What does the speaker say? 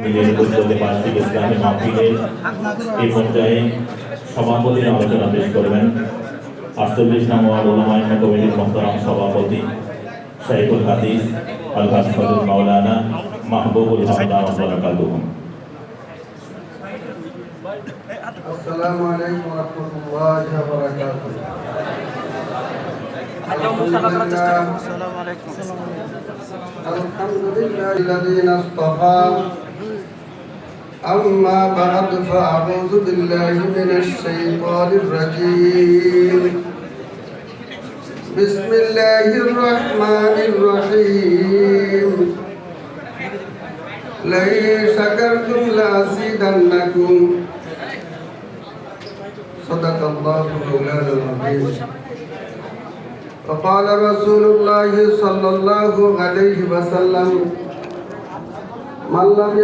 ইসলামী মাহফিলের এই পর্যায়ে সভাপতির আলোচনা পেশ করবেন 48 নং ওয়ার্ড উলামায়ে কমিটির মোহতারাম সভাপতি শাইখুল হাদিস আল-হাজ হযরত মাওলানা মাহবুবুল হক দাওয়াত বারাকাতুহু। আসসালামু আলাইকুম ওয়া রাহমাতুল্লাহি ওয়া বারাকাতুহু। আলহামদুলিল্লাহিল্লাযী ইসতাফা أما بعد فأعوذ بالله من الشيطان الرجيم بسم الله الرحمن الرحيم لئن شكرتم لأزيدنكم صدق الله مولانا العظيم وقال رسول الله صلى الله عليه وسلم من لم